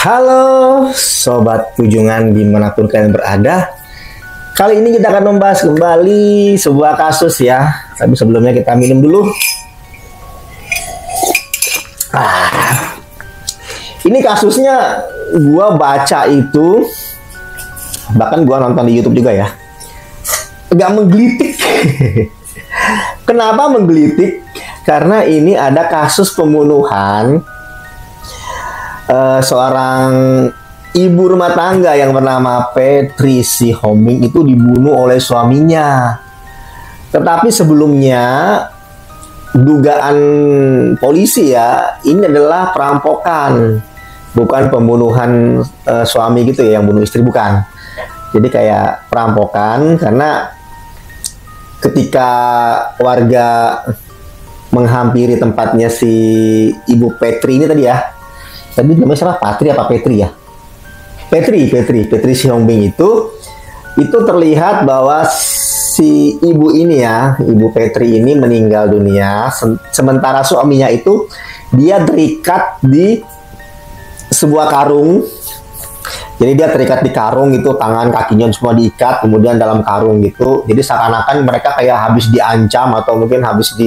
Halo Sobat Kujungan dimanapun kalian berada. Kali ini kita akan membahas kembali sebuah kasus ya. Tapi sebelumnya kita minum dulu. Ini kasusnya gua baca itu, bahkan gua nonton di YouTube juga ya. Agak menggelitik. Kenapa menggelitik? Karena ini ada kasus pembunuhan seorang ibu rumah tangga yang bernama Petri Sihombing itu dibunuh oleh suaminya. Tetapi sebelumnya dugaan polisi ya, ini adalah perampokan, bukan pembunuhan suami gitu ya, yang bunuh istri bukan. Jadi kayak perampokan karena ketika warga menghampiri tempatnya si Ibu Petri ini tadi ya. Tadi namanya siapa? Patri apa Petri ya? Petri Sihombing itu terlihat bahwa si ibu ini ya, Ibu Petri ini meninggal dunia, sementara suaminya itu dia terikat di sebuah karung. Jadi dia terikat di karung itu, tangan kakinya semua diikat, kemudian dalam karung gitu. Jadi seakan-akan mereka kayak habis diancam atau mungkin habis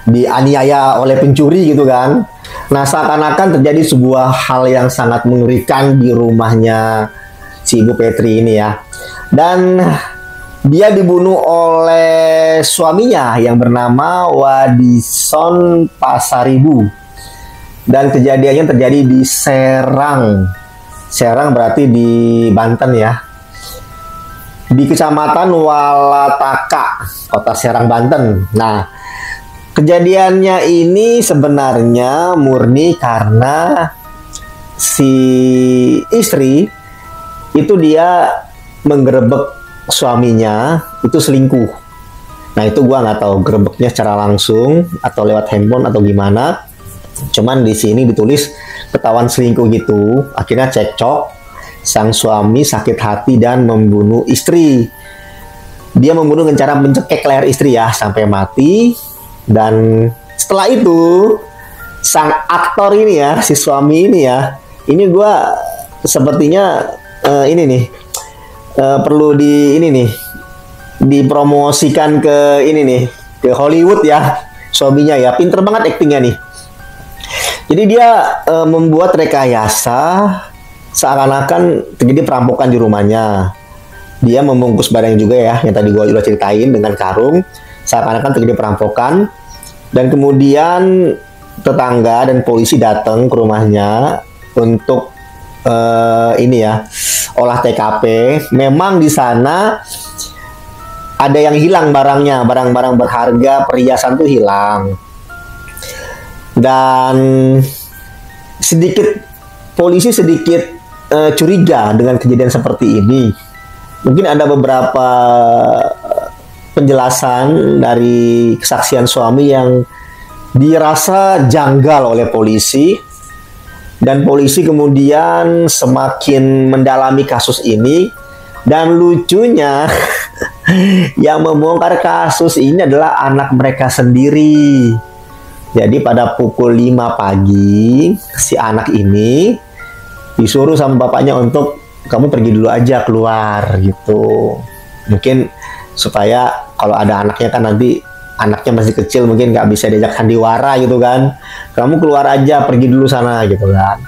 dianiaya oleh pencuri gitu kan. Nah, seakan-akan terjadi sebuah hal yang sangat mengerikan di rumahnya si Ibu Petri ini ya. Dan dia dibunuh oleh suaminya yang bernama Wadison Pasaribu. Dan kejadiannya terjadi di Serang. Serang berarti di Banten ya. Di Kecamatan Walataka, Kota Serang, Banten. Nah, kejadiannya ini sebenarnya murni karena si istri itu dia menggerebek suaminya itu selingkuh. Nah itu gua nggak tahu gerebeknya secara langsung atau lewat handphone atau gimana. Cuman di sini ditulis ketahuan selingkuh gitu. Akhirnya cekcok, sang suami sakit hati dan membunuh istri. Dia membunuh dengan cara mencekik leher istri ya sampai mati. Dan setelah itu sang aktor ini ya, si suami ini ya, ini gue sepertinya ini nih perlu dipromosikan ke ini nih, ke Hollywood ya, suaminya ya, pinter banget aktingnya nih. Jadi dia membuat rekayasa seakan-akan terjadi perampokan di rumahnya. Dia membungkus barang juga ya, yang tadi gue udah ceritain dengan karung. Seakan-akan terjadi perampokan, dan kemudian tetangga dan polisi datang ke rumahnya untuk ini ya, olah TKP. Memang di sana ada yang hilang barangnya, barang-barang berharga, perhiasan tuh hilang. Dan polisi sedikit curiga dengan kejadian seperti ini. Mungkin ada beberapa penjelasan dari kesaksian suami yang dirasa janggal oleh polisi, dan polisi kemudian semakin mendalami kasus ini. Dan lucunya yang membongkar kasus ini adalah anak mereka sendiri. Jadi pada pukul 5 pagi si anak ini disuruh sama bapaknya untuk kamu pergi dulu aja keluar gitu. Mungkin supaya kalau ada anaknya kan nanti anaknya masih kecil mungkin nggak bisa diajak sandiwara gitu kan, kamu keluar aja, pergi dulu sana gitu kan.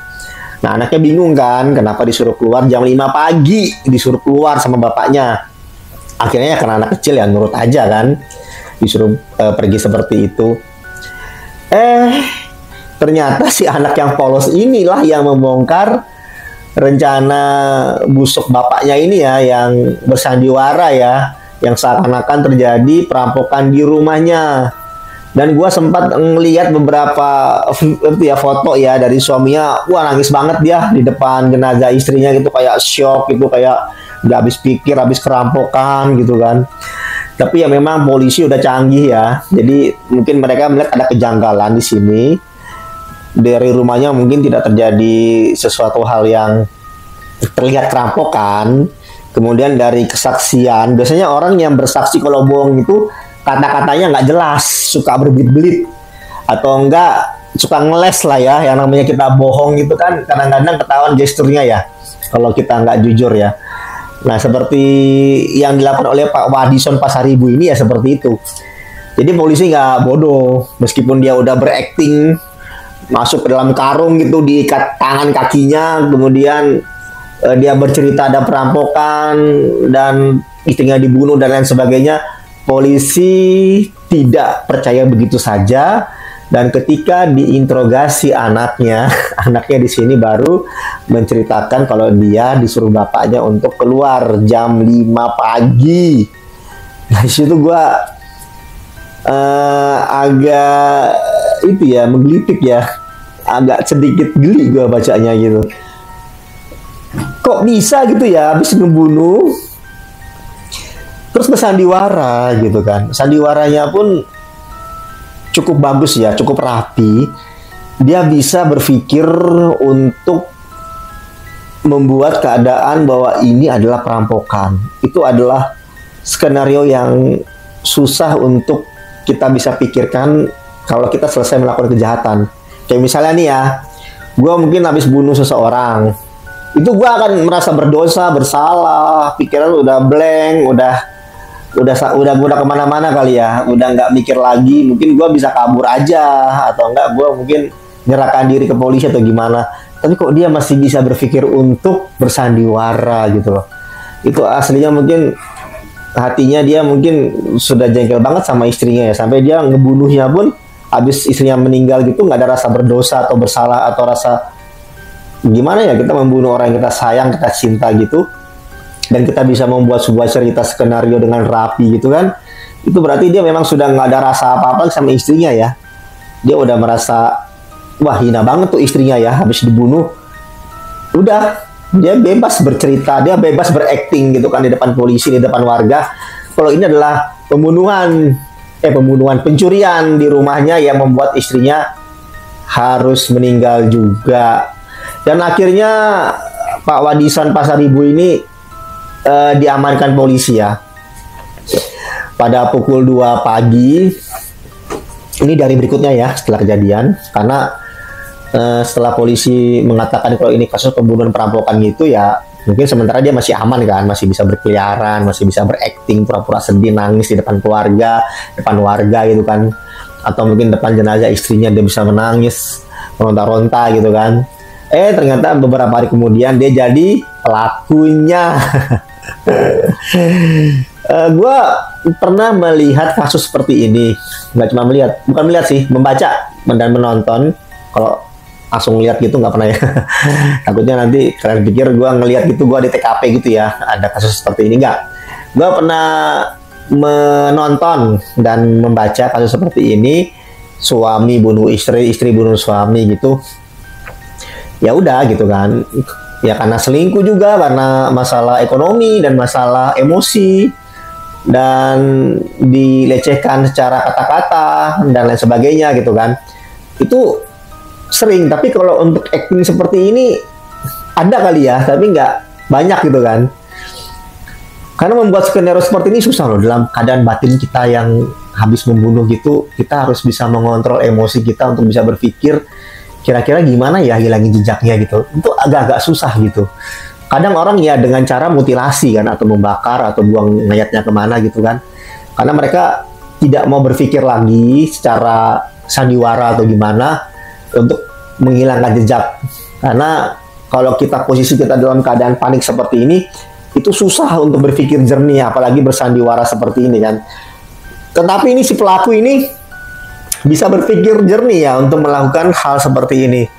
Nah anaknya bingung kan kenapa disuruh keluar jam 5 pagi, disuruh keluar sama bapaknya. Akhirnya karena anak kecil ya nurut aja kan, disuruh pergi seperti itu. Ternyata si anak yang polos inilah yang membongkar rencana busuk bapaknya ini ya, yang bersandiwara ya, yang seakan-akan terjadi perampokan di rumahnya. Dan gue sempat ngelihat beberapa foto ya dari suaminya. Wah nangis banget dia di depan jenazah istrinya gitu, kayak shock gitu, kayak nggak habis pikir, habis kerampokan gitu kan. Tapi ya memang polisi udah canggih ya, jadi mungkin mereka melihat ada kejanggalan di sini. Dari rumahnya mungkin tidak terjadi sesuatu hal yang terlihat kerampokan. Kemudian dari kesaksian, biasanya orang yang bersaksi kalau bohong itu kata-katanya nggak jelas, suka berbelit-belit, atau enggak suka ngeles lah ya, yang namanya kita bohong gitu kan, kadang-kadang ketahuan gesturnya ya, kalau kita nggak jujur ya. Nah, seperti yang dilakukan oleh Pak Wadison Pasaribu ini ya seperti itu. Jadi polisi nggak bodoh, meskipun dia udah berakting masuk ke dalam karung gitu, diikat tangan kakinya, kemudian dia bercerita ada perampokan dan istrinya dibunuh dan lain sebagainya. Polisi tidak percaya begitu saja, dan ketika diinterogasi anaknya, anaknya di sini baru menceritakan kalau dia disuruh bapaknya untuk keluar jam 5 pagi. Nah, di situ gua agak itu ya, menggelitik ya, agak sedikit geli gua bacanya gitu. Kok bisa gitu ya, habis ngebunuh terus bersandiwara gitu kan. Sandiwaranya pun cukup bagus ya, cukup rapi. Dia bisa berpikir untuk membuat keadaan bahwa ini adalah perampokan. Itu adalah skenario yang susah untuk kita bisa pikirkan kalau kita selesai melakukan kejahatan. Kayak misalnya nih ya, gue mungkin habis bunuh seseorang, itu gue akan merasa berdosa, bersalah, pikiran udah blank, udah kemana-mana kali ya, udah nggak mikir lagi. Mungkin gue bisa kabur aja, atau enggak gue mungkin nyerahkan diri ke polisi atau gimana. Tapi kok dia masih bisa berpikir untuk bersandiwara gitu loh. Itu aslinya mungkin hatinya dia mungkin sudah jengkel banget sama istrinya ya, sampai dia ngebunuhnya pun habis istrinya meninggal gitu, nggak ada rasa berdosa atau bersalah atau rasa gimana ya, kita membunuh orang yang kita sayang, kita cinta gitu, dan kita bisa membuat sebuah cerita skenario dengan rapi gitu kan. Itu berarti dia memang sudah nggak ada rasa apa-apa sama istrinya ya. Dia udah merasa, wah hina banget tuh istrinya ya, habis dibunuh. Udah, dia bebas bercerita, dia bebas berakting gitu kan di depan polisi, di depan warga. Kalau ini adalah pencurian di rumahnya yang membuat istrinya harus meninggal juga. Dan akhirnya Pak Wadison Pasaribu ini diamankan polisi ya. Pada pukul 2 pagi, ini dari berikutnya ya setelah kejadian, karena setelah polisi mengatakan kalau ini kasus pembunuhan perampokan gitu ya, mungkin sementara dia masih aman kan, masih bisa berkeliaran, masih bisa berakting, pura-pura sedih, nangis di depan keluarga, depan warga gitu kan, atau mungkin depan jenazah istrinya dia bisa menangis, meronta-ronta gitu kan. Ternyata beberapa hari kemudian dia jadi pelakunya. Gue pernah melihat kasus seperti ini, nggak cuma melihat, bukan melihat sih, membaca dan menonton. Kalau langsung lihat gitu nggak pernah ya. Takutnya nanti kalian pikir gue ngelihat gitu, gue di TKP gitu ya, ada kasus seperti ini. Nggak, gue pernah menonton dan membaca kasus seperti ini, suami bunuh istri, istri bunuh suami gitu. Ya udah gitu kan, ya karena selingkuh juga, karena masalah ekonomi dan masalah emosi, dan dilecehkan secara kata-kata dan lain sebagainya gitu kan. Itu sering, tapi kalau untuk acting seperti ini ada kali ya, tapi nggak banyak gitu kan. Karena membuat skenario seperti ini susah loh, dalam keadaan batin kita yang habis membunuh gitu, kita harus bisa mengontrol emosi kita untuk bisa berpikir kira-kira gimana ya hilangin jejaknya gitu. Itu agak-agak susah gitu. Kadang orang ya dengan cara mutilasi kan, atau membakar, atau buang mayatnya kemana gitu kan. Karena mereka tidak mau berpikir lagi secara sandiwara atau gimana untuk menghilangkan jejak. Karena kalau posisi kita dalam keadaan panik seperti ini, itu susah untuk berpikir jernih, apalagi bersandiwara seperti ini kan. Tetapi ini si pelaku ini bisa berpikir jernih ya untuk melakukan hal seperti ini.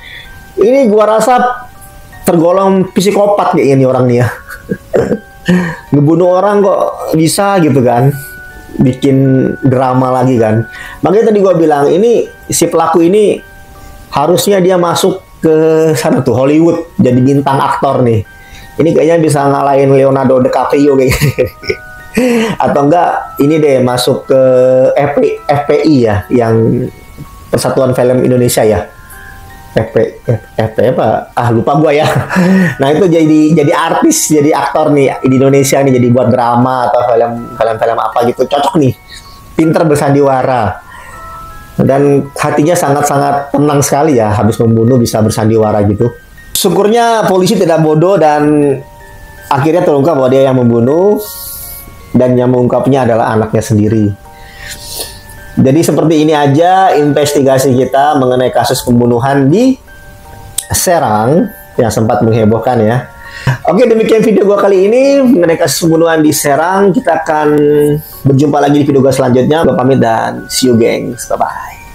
Ini gua rasa tergolong psikopat kayak ini orang nih ya. Ngebunuh orang kok bisa gitu kan, bikin drama lagi kan. Makanya tadi gua bilang, ini si pelaku ini harusnya dia masuk ke sana tuh, Hollywood, jadi bintang aktor nih. Ini kayaknya bisa ngalahin Leonardo DiCaprio kayak gitu. Atau enggak ini deh masuk ke FPI ya, yang Persatuan Film Indonesia ya. FP apa? Lupa gua ya. Nah, itu jadi artis, jadi aktor nih di Indonesia nih, jadi buat drama atau film apa gitu. Cocok nih. Pinter bersandiwara. Dan hatinya sangat-sangat tenang sekali ya, habis membunuh bisa bersandiwara gitu. Syukurnya polisi tidak bodoh dan akhirnya terungkap bahwa dia yang membunuh, dan yang mengungkapnya adalah anaknya sendiri. Jadi seperti ini aja investigasi kita mengenai kasus pembunuhan di Serang yang sempat menghebohkan ya. Oke, demikian video gua kali ini mengenai kasus pembunuhan di Serang. Kita akan berjumpa lagi di video gua selanjutnya. Gua pamit dan see you gengs. Bye-bye.